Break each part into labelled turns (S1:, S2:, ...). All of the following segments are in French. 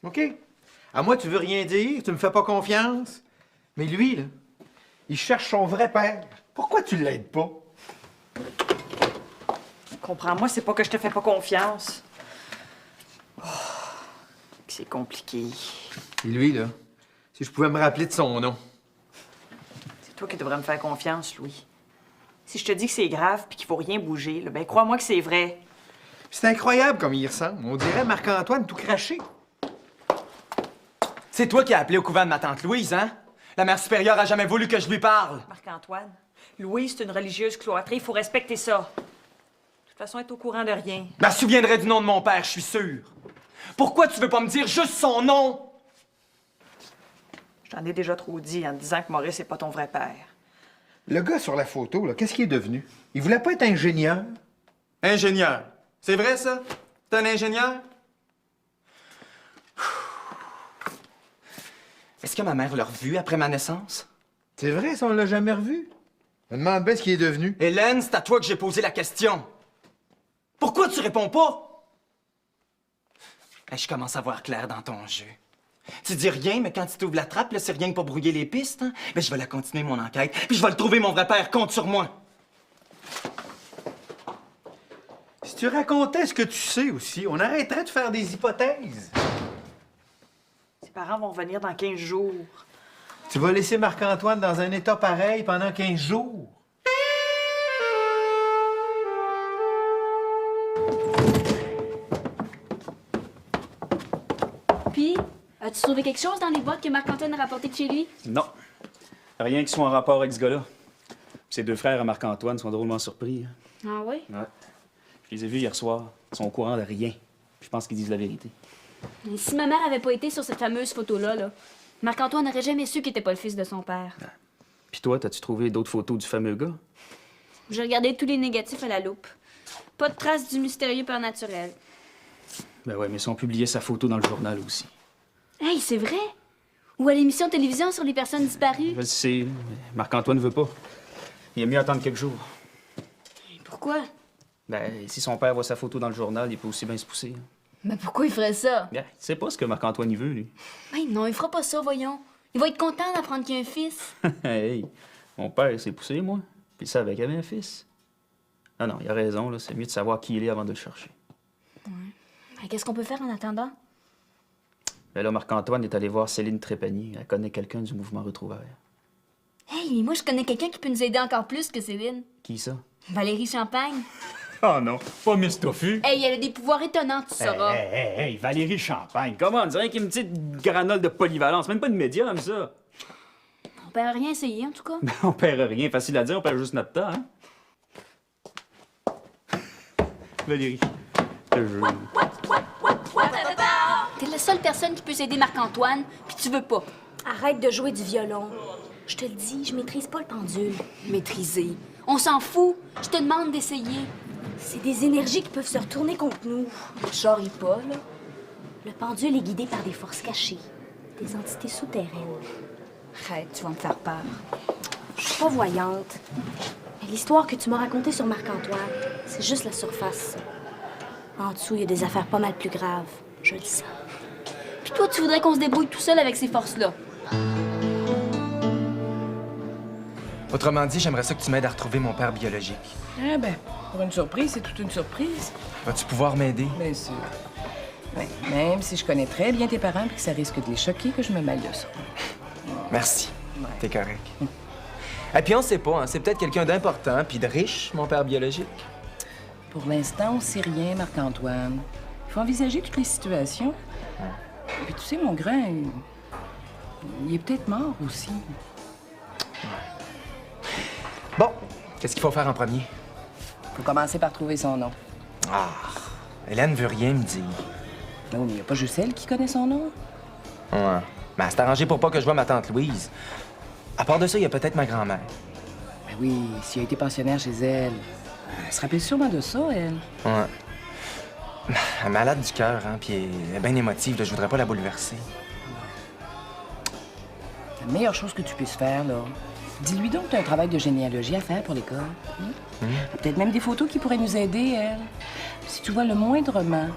S1: OK? À moi, tu veux rien dire, tu me fais pas confiance. Mais lui, là, il cherche son vrai père. Pourquoi tu l'aides pas?
S2: Comprends-moi, c'est pas que je te fais pas confiance. Oh, que c'est compliqué.
S1: Et lui, là, si je pouvais me rappeler de son nom.
S2: C'est toi qui devrais me faire confiance, Louis. Si je te dis que c'est grave puis qu'il faut rien bouger, là, ben crois-moi que c'est vrai.
S1: C'est incroyable comme il ressemble. On dirait Marc-Antoine tout craché.
S3: C'est toi qui as appelé au couvent de ma tante Louise, hein? La mère supérieure a jamais voulu que je lui parle.
S2: Marc-Antoine, Louise, c'est une religieuse cloîtrée, il faut respecter ça. De toute façon, elle est au courant de rien.
S3: Je me souviendrai du nom de mon père, je suis sûr. Pourquoi tu veux pas me dire juste son nom?
S2: Je t'en ai déjà trop dit en te disant que Maurice n'est pas ton vrai père.
S1: Le gars sur la photo, là, qu'est-ce qu'il est devenu? Il voulait pas être ingénieur.
S3: Ingénieur. C'est vrai, ça? T'es un ingénieur? Est-ce que ma mère l'a revu après ma naissance?
S1: C'est vrai, ça, on l'a jamais revu. Je me demande bien ce qu'il est devenu.
S3: Hélène, c'est à toi que j'ai posé la question. Pourquoi tu réponds pas? Hey, je commence à voir clair dans ton jeu. Tu dis rien, mais quand tu t'ouvres la trappe, là, c'est rien que pour brouiller les pistes. Hein? Ben, je vais la continuer, mon enquête, puis je vais le trouver, mon vrai père. Compte sur moi.
S1: Si tu racontais ce que tu sais aussi, on arrêterait de faire des hypothèses.
S2: Ses parents vont venir dans 15 jours.
S1: Tu vas laisser Marc-Antoine dans un état pareil pendant 15 jours.
S4: Puis, as-tu trouvé quelque chose dans les boîtes que Marc-Antoine a rapportées de chez lui?
S5: Non. Rien qui soit en rapport avec ce gars-là. Ses deux frères à Marc-Antoine sont drôlement surpris.
S4: Ah oui?
S5: Ouais. Je les ai vus hier soir. Ils sont au courant de rien. Je pense qu'ils disent la vérité.
S4: Et si ma mère avait pas été sur cette fameuse photo-là, Marc-Antoine n'aurait jamais su qu'il était pas le fils de son père.
S5: Puis toi, t'as-tu trouvé d'autres photos du fameux gars?
S4: J'ai regardé tous les négatifs à la loupe. Pas de traces du mystérieux père naturel.
S5: Ben ouais, mais ils ont publié sa photo dans le journal aussi.
S4: Hey, c'est vrai? Ou à l'émission de télévision sur les personnes disparues?
S5: Je le sais, mais Marc-Antoine veut pas. Il aime mieux attendre quelques jours.
S4: Pourquoi?
S5: Ben, si son père voit sa photo dans le journal, il peut aussi bien se pousser.
S4: Mais pourquoi il ferait ça?
S5: Bien, il sait pas ce que Marc-Antoine y veut, lui.
S4: Ben non, il fera pas ça, voyons. Il va être content d'apprendre qu'il y a un fils.
S5: Hey, mon père s'est poussé, moi. Puis il savait qu'il avait un fils. Ah non, il a raison, là. C'est mieux de savoir qui il est avant de le chercher.
S4: Ben, qu'est-ce qu'on peut faire en attendant?
S5: Ben là, Marc-Antoine est allé voir Céline Trépanier. Elle connaît quelqu'un du mouvement Retrouvailles.
S4: Hey, moi, je connais quelqu'un qui peut nous aider encore plus que Céline.
S5: Qui ça?
S4: Valérie Champagne.
S5: Oh non, pas Miss Tofu.
S4: Hey, elle a des pouvoirs étonnants, tu sauras.
S5: Hey, Valérie Champagne, comment on dirait qu'il y a une petite granole de polyvalence, même pas de médium, ça.
S4: On perd rien essayé, en tout cas.
S5: Ben, on perd rien, facile à dire, on perd juste notre temps, hein. Valérie, je te jure.
S4: T'es la seule personne qui peut s'aider Marc-Antoine, puis tu veux pas.
S6: Arrête de jouer du violon. Je te le dis, je maîtrise pas le pendule.
S4: Maîtriser. On s'en fout. Je te demande d'essayer.
S6: C'est des énergies qui peuvent se retourner contre nous.
S4: Charrie pas, là.
S6: Le pendule est guidé par des forces cachées, des entités souterraines.
S4: Arrête, tu vas me faire peur.
S6: Je suis pas voyante. Mais l'histoire que tu m'as racontée sur Marc-Antoine, c'est juste la surface. En dessous, il y a des affaires pas mal plus graves. Je le sens.
S4: Puis toi, tu voudrais qu'on se débrouille tout seul avec ces forces-là.
S3: Autrement dit, j'aimerais ça que tu m'aides à retrouver mon père biologique.
S7: Ah ben, pour une surprise, c'est toute une surprise.
S3: Vas-tu pouvoir m'aider?
S7: Bien sûr. Ouais, même si je connais très bien tes parents et que ça risque de les choquer que je me mêle de ça.
S3: Merci. T'es correct. Et puis on sait pas, hein, c'est peut-être quelqu'un d'important puis de riche, mon père biologique.
S7: Pour l'instant, on sait rien, Marc-Antoine. Il faut envisager toutes les situations. Puis tu sais, mon grand, il est peut-être mort aussi.
S3: Bon, qu'est-ce qu'il faut faire en premier?
S7: Faut commencer par trouver son nom.
S3: Ah, Hélène veut rien me dire.
S7: Non, mais il n'y a pas juste elle qui connaît son nom.
S3: Ouais. Mais elle s'est arrangée pour pas que je vois ma tante Louise. À part de ça, il y a peut-être ma grand-mère.
S7: Ben oui, s'il a été pensionnaire chez elle. Elle se rappelle sûrement de ça, elle.
S3: Ouais. Elle est malade du cœur, hein, puis elle est bien émotive, là, je voudrais pas la bouleverser.
S7: La meilleure chose que tu puisses faire, là, dis-lui donc que tu as un travail de généalogie à faire pour l'école. Peut-être même des photos qui pourraient nous aider, elle. Si tu vois le moindrement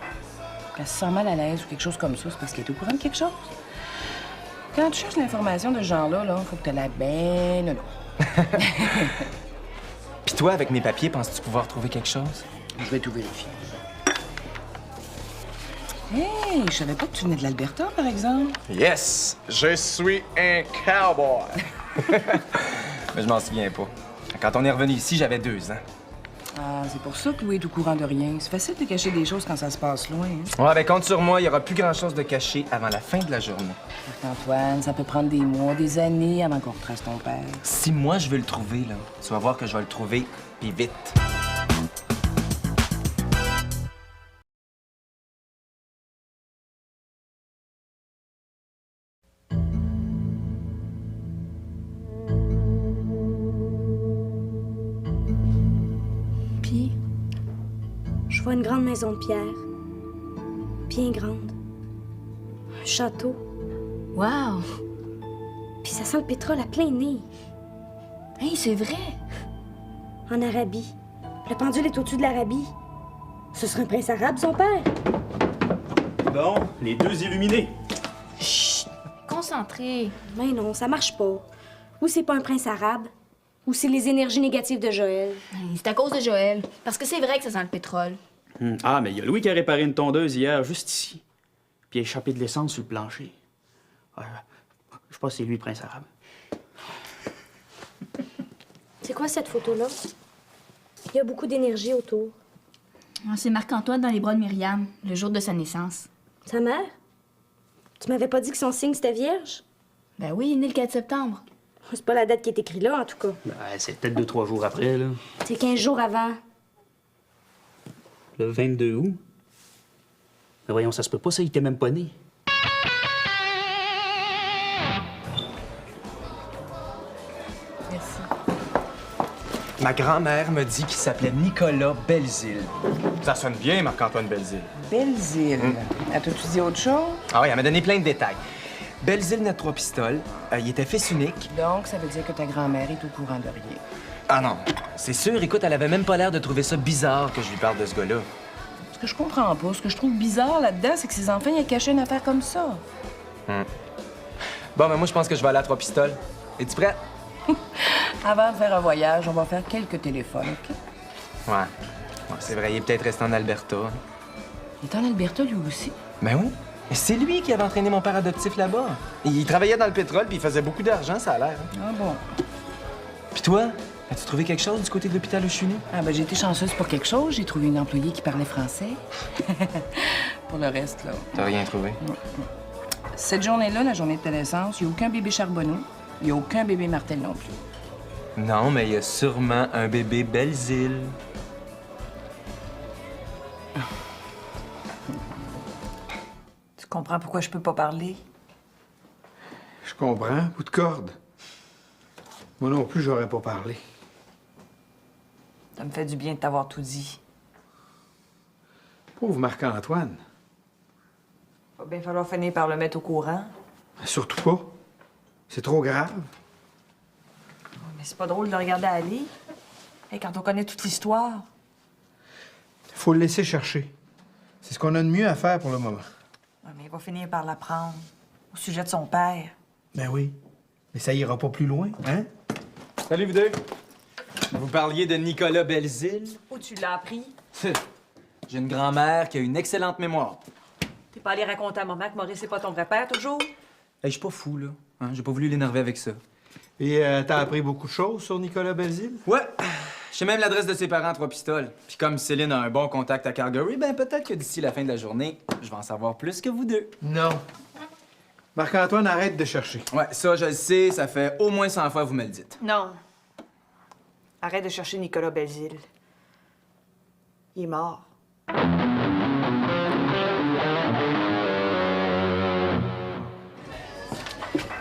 S7: qu'elle se sent mal à l'aise ou quelque chose comme ça, c'est parce qu'elle est au courant de quelque chose. Quand tu cherches l'information de ce genre-là, faut que tu la ben non.
S3: Puis toi, avec mes papiers, penses-tu pouvoir trouver quelque chose?
S7: Je vais tout vérifier. Hey, je savais pas que tu venais de l'Alberta, par exemple.
S3: Yes! Je suis un cowboy! Mais je m'en souviens pas. Quand on est revenu ici, j'avais 2 ans.
S7: Ah, c'est pour ça que Louis est au courant de rien. C'est facile de cacher des choses quand ça se passe loin. Hein?
S3: Ouais, ben compte sur moi, il y aura plus grand-chose de caché avant la fin de la journée.
S7: Marc-Antoine, ça peut prendre des mois, des années avant qu'on retrace ton père.
S3: Si moi, je veux le trouver, là, tu vas voir que je vais le trouver, puis vite.
S6: Puis, je vois une grande maison de pierre. Bien grande. Un château.
S4: Wow!
S6: Puis ça sent le pétrole à plein nez.
S4: Hey, c'est vrai!
S6: En Arabie. Le pendule est au-dessus de l'Arabie. Ce serait un prince arabe, son père.
S5: Bon, les 2 illuminés.
S4: Concentré.
S6: Mais non, ça marche pas. Ou c'est pas un prince arabe, ou c'est les énergies négatives de Joël.
S4: Hey, c'est à cause de Joël. Parce que c'est vrai que ça sent le pétrole.
S5: Ah, mais il y a Louis qui a réparé une tondeuse hier, juste ici. Puis il a échappé de l'essence sur le plancher. Je pense que c'est lui, le prince arabe.
S6: C'est quoi cette photo-là? Il y a beaucoup d'énergie autour.
S4: Ah, c'est Marc-Antoine dans les bras de Myriam, le jour de sa naissance.
S6: Sa mère? Tu m'avais pas dit que son signe c'était vierge?
S4: Ben oui, il est né le 4 septembre.
S6: C'est pas la date qui est écrite là, en tout cas.
S5: Ben, c'est peut-être 2-3 jours après, là.
S6: C'est 15 jours avant.
S5: Le 22 août. Mais voyons, ça se peut pas, ça, il était même pas né.
S7: Merci.
S3: Ma grand-mère me dit qu'il s'appelait Nicolas Belzile. Ça sonne bien, Marc-Antoine Belzile.
S7: Belzile. As-tu dit autre chose?
S3: Ah oui, elle m'a donné plein de détails. Belzile n'a 3 pistoles. Il était fils unique.
S7: Donc, ça veut dire que ta grand-mère est au courant de rien.
S3: Ah non, c'est sûr. Écoute, elle avait même pas l'air de trouver ça bizarre que je lui parle de ce gars-là.
S7: Ce que je comprends pas, ce que je trouve bizarre là-dedans, c'est que ses enfants y aient caché une affaire comme ça.
S3: Bon, mais moi, je pense que je vais aller à 3 pistoles. Es-tu prêt?
S7: Avant de faire un voyage, on va faire quelques téléphones, OK?
S3: Ouais, c'est vrai, il est peut-être resté en Alberta.
S7: Il est en Alberta, lui aussi.
S3: Ben oui. C'est lui qui avait entraîné mon père adoptif là-bas. Il travaillait dans le pétrole, puis il faisait beaucoup d'argent, ça a l'air. Hein.
S7: Ah bon?
S3: Puis toi, as-tu trouvé quelque chose du côté de l'hôpital où je suis né?
S7: Ah ben j'ai été chanceuse pour quelque chose. J'ai trouvé une employée qui parlait français. Pour le reste, là.
S3: T'as rien trouvé?
S7: Cette journée-là, la journée de ta naissance, il n'y a aucun bébé Charbonneau. Il n'y a aucun bébé Martel non plus.
S3: Non, mais il y a sûrement un bébé Belzile.
S2: Tu comprends pourquoi je peux pas parler?
S1: Je comprends, bout de corde. Moi non plus, j'aurais pas parlé.
S2: Ça me fait du bien de t'avoir tout dit.
S1: Pauvre Marc-Antoine.
S2: Va bien falloir finir par le mettre au courant.
S1: Surtout pas. C'est trop grave.
S2: Mais c'est pas drôle de le regarder aller. Hey, quand on connaît toute l'histoire.
S1: Faut le laisser chercher. C'est ce qu'on a de mieux à faire pour le moment.
S2: Ouais, mais il va finir par l'apprendre. Au sujet de son père.
S1: Ben oui. Mais ça ira pas plus loin, hein?
S3: Salut, vous deux. Vous parliez de Nicolas Belzile?
S2: Où tu l'as appris?
S3: J'ai une grand-mère qui a une excellente mémoire.
S2: T'es pas allé raconter à maman que Maurice c'est pas ton vrai père, toujours?
S3: Hey, je suis pas fou, là. Hein? J'ai pas voulu l'énerver avec ça.
S1: Et t'as appris beaucoup de choses sur Nicolas Belzile?
S3: Ouais. Je sais même l'adresse de ses parents à 3 pistoles. Puis comme Céline a un bon contact à Calgary, ben peut-être que d'ici la fin de la journée, je vais en savoir plus que vous deux.
S1: Non. Marc-Antoine, arrête de chercher.
S3: Ouais, ça, je le sais, ça fait au moins 100 fois que vous me le dites.
S2: Non. Arrête de chercher Nicolas Belzile. Il est mort.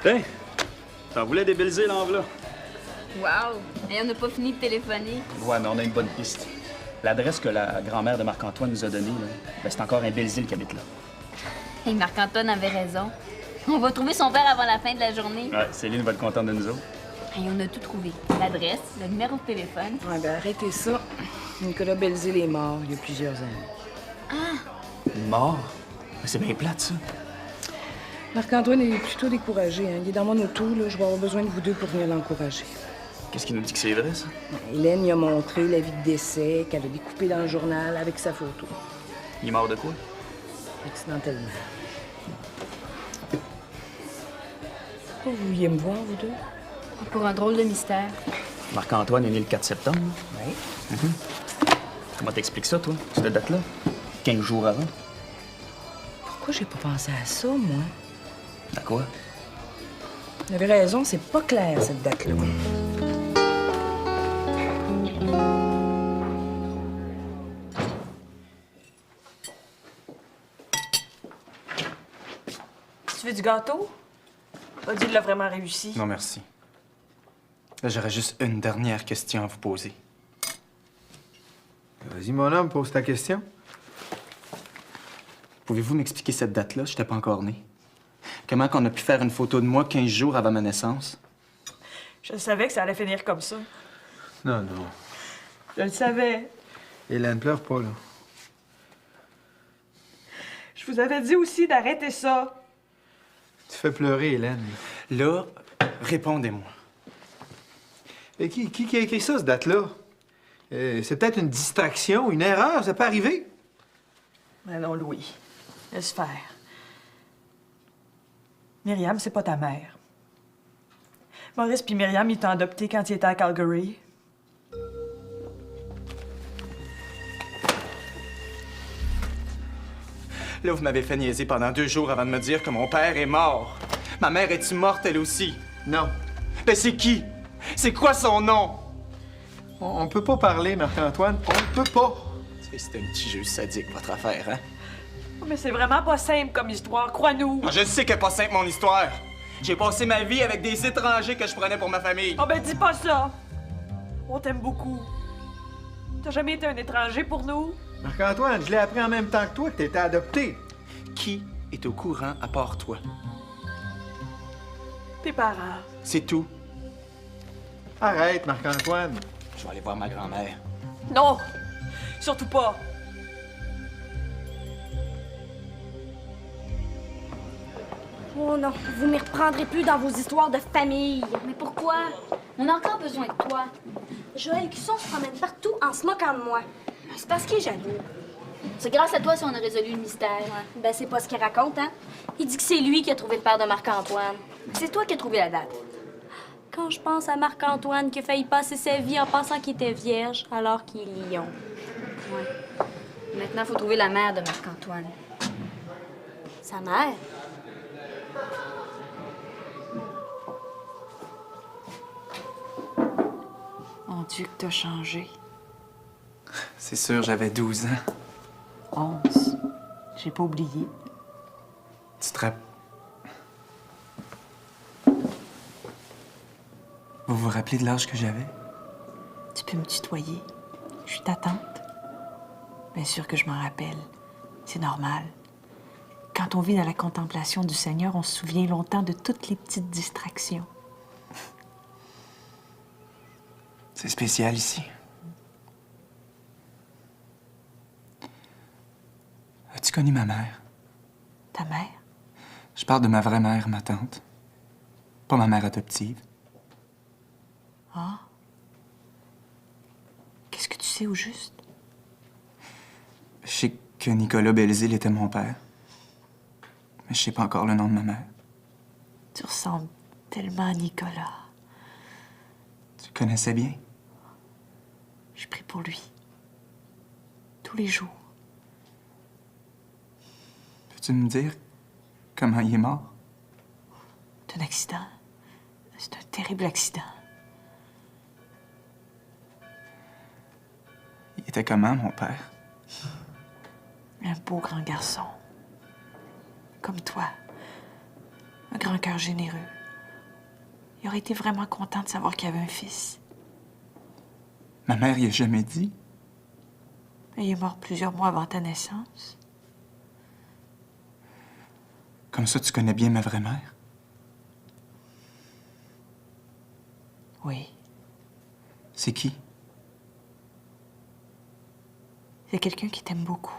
S5: Hey! T'en voulais des Belzile en v'là?
S4: Wow! Et on n'a pas fini de téléphoner.
S5: Ouais, mais on a une bonne piste. L'adresse que la grand-mère de Marc-Antoine nous a donnée, là, ben, c'est encore un Belzile qui habite là.
S4: Et Marc-Antoine avait raison. On va trouver son père avant la fin de la journée.
S5: Ouais, Céline va être contente de nous autres.
S4: Et on a tout trouvé. L'adresse, le numéro de téléphone.
S7: Ouais, ben arrêtez ça. Nicolas Belzile est mort il y a plusieurs années.
S5: Mort? C'est bien plate, ça.
S7: Marc-Antoine est plutôt découragé. Hein. Il est dans mon auto, là. Je vais avoir besoin de vous deux pour venir l'encourager.
S5: Qu'est-ce qu'il nous dit que c'est vrai, ça?
S7: Hélène lui a montré l'avis de décès qu'elle a découpé dans le journal avec sa photo.
S5: Il est mort de quoi?
S7: Accidentellement. Pourquoi vous vouliez me voir, vous deux?
S4: Pour un drôle de mystère.
S5: Marc-Antoine est né le 4 septembre.
S7: Oui.
S5: Comment t'expliques ça, toi, cette date-là? 15 jours avant.
S7: Pourquoi j'ai pas pensé à ça, moi?
S5: À quoi?
S7: Vous avez raison, c'est pas clair, cette date-là.
S2: Tu veux du gâteau? Odile l'a vraiment réussi.
S3: Non, merci. Là, j'aurais juste une dernière question à vous poser.
S1: Vas-y, mon homme, pose ta question.
S3: Pouvez-vous m'expliquer cette date-là? J'étais pas encore né. Comment qu'on a pu faire une photo de moi 15 jours avant ma naissance?
S2: Je savais que ça allait finir comme ça.
S1: Non, non.
S2: Je le savais.
S1: Hélène, pleure pas, là.
S2: Je vous avais dit aussi d'arrêter ça.
S1: Tu fais pleurer, Hélène.
S3: Là, répondez-moi.
S1: Et qui a écrit ça, cette date-là? C'est peut-être une distraction, une erreur, ça peut arriver.
S2: Mais non, Louis. Laisse faire. Myriam, c'est pas ta mère. Maurice puis Myriam, ils t'ont adopté quand ils étaient à Calgary.
S3: Là, vous m'avez fait niaiser pendant 2 jours avant de me dire que mon père est mort. Ma mère est-tu morte, elle aussi?
S1: Non.
S3: Ben, c'est qui? C'est quoi son nom?
S1: On peut pas parler, Marc-Antoine. On peut pas.
S3: C'est un petit jeu sadique, votre affaire, hein?
S2: Oh, mais c'est vraiment pas simple comme histoire, crois-nous.
S3: Ah, je sais qu'elle est pas simple, mon histoire. J'ai passé ma vie avec des étrangers que je prenais pour ma famille.
S2: Oh, ben dis pas ça. On t'aime beaucoup. T'as jamais été un étranger pour nous?
S1: Marc-Antoine, je l'ai appris en même temps que toi que t'étais adopté.
S3: Qui est au courant à part toi?
S2: Tes parents.
S3: C'est tout.
S1: Arrête, Marc-Antoine.
S3: Je vais aller voir ma grand-mère.
S2: Non! Surtout pas.
S6: Oh non, vous m'y reprendrez plus dans vos histoires de famille.
S4: Mais pourquoi? On a encore besoin de toi.
S6: Joël Cusson se promène partout en se moquant de moi. C'est parce qu'il est jaloux.
S4: C'est grâce à toi si on a résolu le mystère.
S6: Ben, c'est pas ce qu'il raconte, hein? Il dit que c'est lui qui a trouvé le père de Marc-Antoine.
S4: C'est toi qui as trouvé la date.
S6: Quand je pense à Marc-Antoine qui a failli passer sa vie en pensant qu'il était vierge alors qu'il est lion.
S4: Ouais. Maintenant, il faut trouver la mère de Marc-Antoine.
S6: Sa mère?
S2: Mon Dieu, que t'as changé.
S3: C'est sûr, j'avais 12 ans.
S2: 11. J'ai pas oublié.
S3: Tu te rappelles... Vous vous rappelez de l'âge que j'avais?
S2: Tu peux me tutoyer. Je suis ta tante. Bien sûr que je m'en rappelle. C'est normal. Quand on vit dans la contemplation du Seigneur, on se souvient longtemps de toutes les petites distractions.
S3: C'est spécial ici. As-tu connu ma mère?
S2: Ta mère?
S3: Je parle de ma vraie mère, ma tante. Pas ma mère adoptive.
S2: Ah? Qu'est-ce que tu sais au juste?
S3: Je sais que Nicolas Belzile était mon père. Mais je sais pas encore le nom de ma mère.
S2: Tu ressembles tellement à Nicolas.
S3: Tu le connaissais bien?
S2: Je prie pour lui. Tous les jours.
S3: Peux-tu me dire comment il est mort?
S2: C'est un accident. C'est un terrible accident.
S3: Il était comment, mon père?
S2: Un beau grand garçon. Comme toi. Un grand cœur généreux. Il aurait été vraiment content de savoir qu'il avait un fils.
S3: Ma mère y a jamais dit.
S2: Il est mort plusieurs mois avant ta naissance.
S3: Comme ça, tu connais bien ma vraie mère?
S2: Oui.
S3: C'est qui?
S2: C'est quelqu'un qui t'aime beaucoup.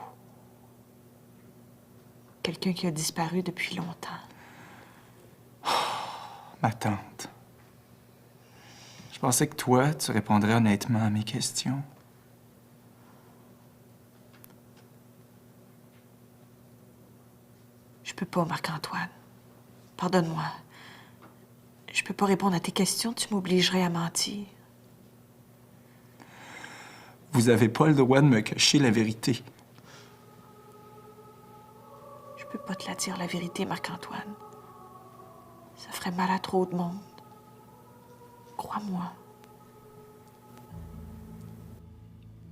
S2: quelqu'un qui a disparu depuis longtemps.
S8: Ma tante. Je pensais que toi, tu répondrais honnêtement à mes questions.
S2: Je peux pas, Marc-Antoine. Pardonne-moi. Je peux pas répondre à tes questions, tu m'obligerais à mentir.
S8: Vous avez pas le droit de me cacher la vérité.
S2: Je peux pas te la dire, la vérité, Marc-Antoine. Ça ferait mal à trop de monde. Crois-moi.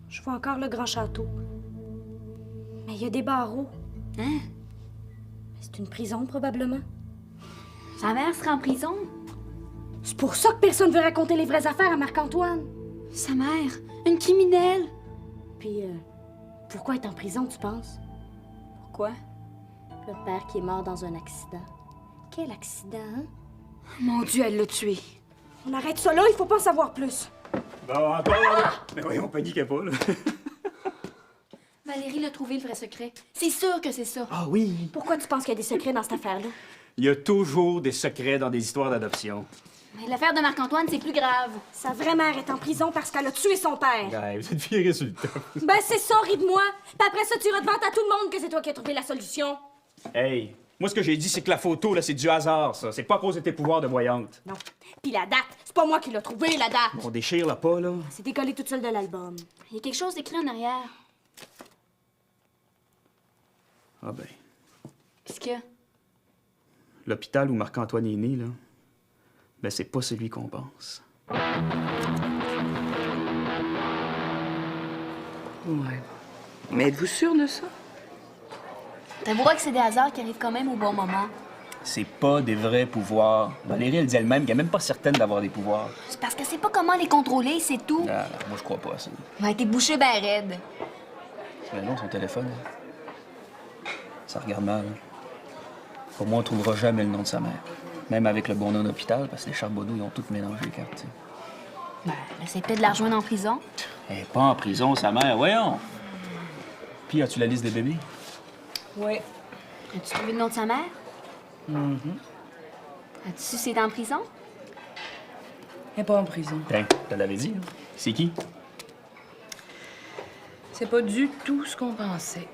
S6: Je vois encore le grand château. Mais il y a des barreaux.
S4: Hein?
S6: C'est une prison, probablement.
S4: Sa mère serait en prison?
S6: C'est pour ça que personne veut raconter les vraies affaires à Marc-Antoine.
S4: Sa mère? Une criminelle?
S6: Puis, pourquoi être en prison, tu penses?
S4: Pourquoi?
S6: Le père qui est mort dans un accident. Quel accident, hein?
S4: Mon Dieu, elle l'a tué.
S6: On arrête ça là, il faut pas en savoir plus.
S5: Bon, encore! Mais voyons, paniquez pas, là.
S4: Valérie l'a trouvé, le vrai secret. C'est sûr que c'est ça.
S5: Ah oui!
S6: Pourquoi tu penses qu'il y a des secrets dans cette affaire-là?
S5: Il y a toujours des secrets dans des histoires d'adoption.
S4: Mais l'affaire de Marc-Antoine, c'est plus grave.
S6: Sa vraie mère est en prison parce qu'elle a tué son père.
S5: Ouais, vous êtes viré sur le top.
S6: Ben c'est ça, ris de moi. Puis après ça, tu redevantes à tout le monde que c'est toi qui as trouvé la solution.
S5: Hey, moi, ce que j'ai dit, c'est que la photo, là, c'est du hasard, ça. C'est pas à cause de tes pouvoirs de voyante.
S6: Non. Puis la date, c'est pas moi qui l'ai trouvée, la date.
S5: On déchire là pas, là.
S6: C'est décollé toute seule de l'album.
S4: Il y a quelque chose d'écrit en arrière.
S5: Ah ben,
S4: Qu'est-ce qu'il y a?
S5: l'hôpital où Marc-Antoine est né, là, ben c'est pas celui qu'on pense.
S7: Ouais. Mais êtes-vous sûr de ça?
S4: T'avoueras que c'est des hasards qui arrivent quand même au bon moment.
S5: C'est pas des vrais pouvoirs. Valérie, elle dit elle-même qu'elle est même pas certaine d'avoir des pouvoirs.
S4: C'est parce que c'est pas comment les contrôler, c'est tout.
S5: Ah, moi, je crois pas à ça.
S4: Il a été bouché ben raide.
S5: Mais non, son téléphone. Ça regarde mal. Pour moi, on trouvera jamais le nom de sa mère. Même avec le bon nom d'hôpital, parce que les Charbonneau, ils ont tout mélangé les cartes. T'sais.
S4: Ben, essaye peut-être de la rejoindre en prison.
S5: Elle est pas en prison, sa mère, voyons. Puis, as-tu la liste des bébés?
S7: Oui.
S4: As-tu trouvé le nom de sa mère? As-tu su si elle est en prison?
S7: Elle n'est pas en prison.
S5: Ben, te l'avais dit, là. C'est qui?
S7: C'est pas du tout ce qu'on pensait.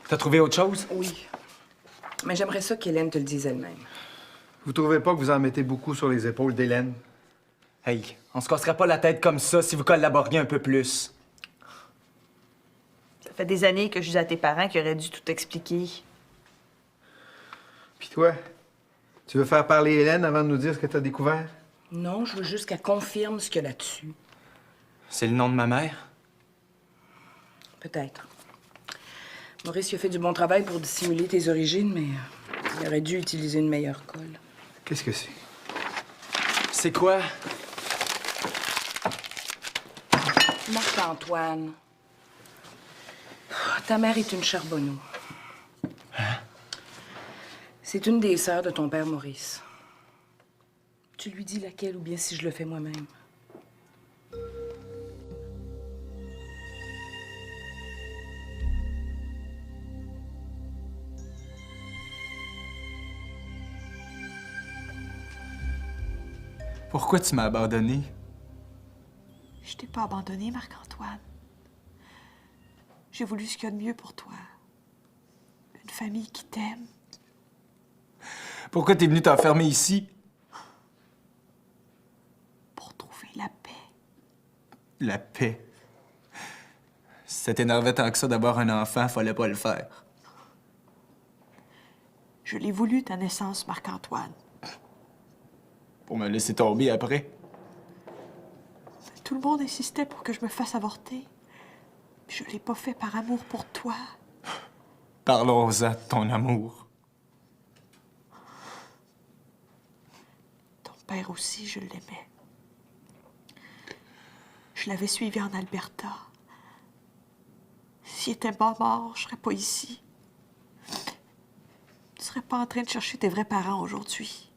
S3: T'as trouvé autre chose?
S7: Oui. Mais j'aimerais ça qu'Hélène te le dise elle-même.
S1: Vous trouvez pas que vous en mettez beaucoup sur les épaules d'Hélène?
S3: Hey, on se casserait pas la tête comme ça si vous collaboriez un peu plus.
S2: Ça fait des années que je dis à tes parents qu'ils auraient dû tout expliquer.
S1: Puis toi, tu veux faire parler Hélène avant de nous dire ce que t'as découvert?
S7: Non, je veux juste qu'elle confirme ce qu'il y a là-dessus.
S3: C'est le nom de ma mère?
S7: Peut-être. Maurice, il a fait du bon travail pour dissimuler tes origines, mais il aurait dû utiliser une meilleure colle.
S1: Qu'est-ce que c'est?
S3: C'est quoi?
S7: Marc-Antoine. Ta mère est une Charbonneau.
S3: Hein?
S7: C'est une des sœurs de ton père Maurice. Tu lui dis laquelle ou bien si je le fais moi-même.
S8: Pourquoi tu m'as abandonné?
S2: Je t'ai pas abandonné, Marc-Antoine. J'ai voulu ce qu'il y a de mieux pour toi. Une famille qui t'aime.
S8: Pourquoi t'es venu t'enfermer ici?
S2: Pour trouver la paix.
S8: La paix. Si ça t'énervait tant que ça d'avoir un enfant, fallait pas le faire.
S2: Je l'ai voulu, ta naissance, Marc-Antoine.
S8: Pour me laisser tomber après.
S2: Tout le monde insistait pour que je me fasse avorter. Je l'ai pas fait par amour pour toi.
S8: Parlons-en de ton amour.
S2: Ton père aussi, je l'aimais. Je l'avais suivi en Alberta. S'il était pas mort, je serais pas ici. Tu serais pas en train de chercher tes vrais parents aujourd'hui.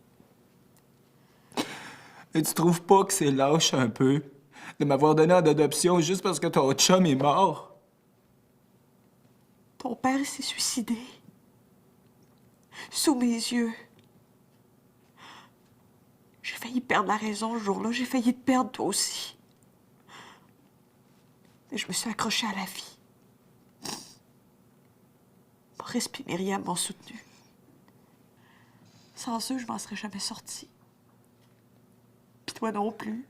S8: Et tu trouves pas que c'est lâche un peu de m'avoir donné en adoption juste parce que ton chum est mort?
S2: Ton père s'est suicidé. Sous mes yeux. J'ai failli perdre la raison ce jour-là. J'ai failli te perdre toi aussi. Mais je me suis accrochée à la vie. Maurice et Myriam m'ont soutenue. Sans eux, je m'en serais jamais sortie. Puis toi non plus.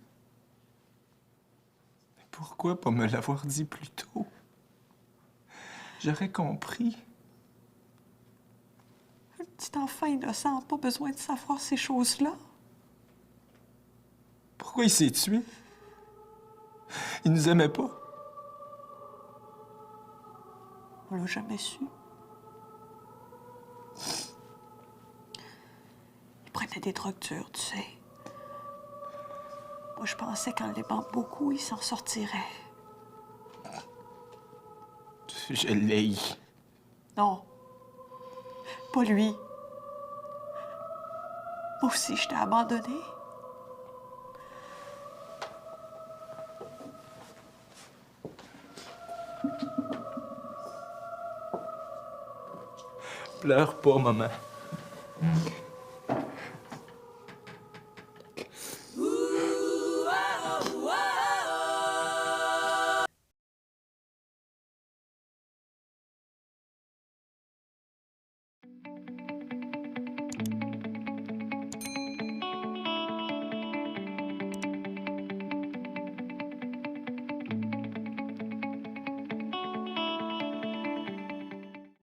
S8: Pourquoi pas me l'avoir dit plus tôt? J'aurais compris.
S2: Un petit enfant innocent n'a pas besoin de savoir ces choses-là.
S8: Pourquoi il s'est tué? Il nous aimait pas.
S2: On l'a jamais su. Il prenait des drogues dures, tu sais. Moi, je pensais qu'en l'aimant beaucoup, il s'en sortirait.
S8: Je l'ai.
S2: Non. Pas lui. Moi aussi, je t'ai abandonné.
S8: Pleure pas, maman.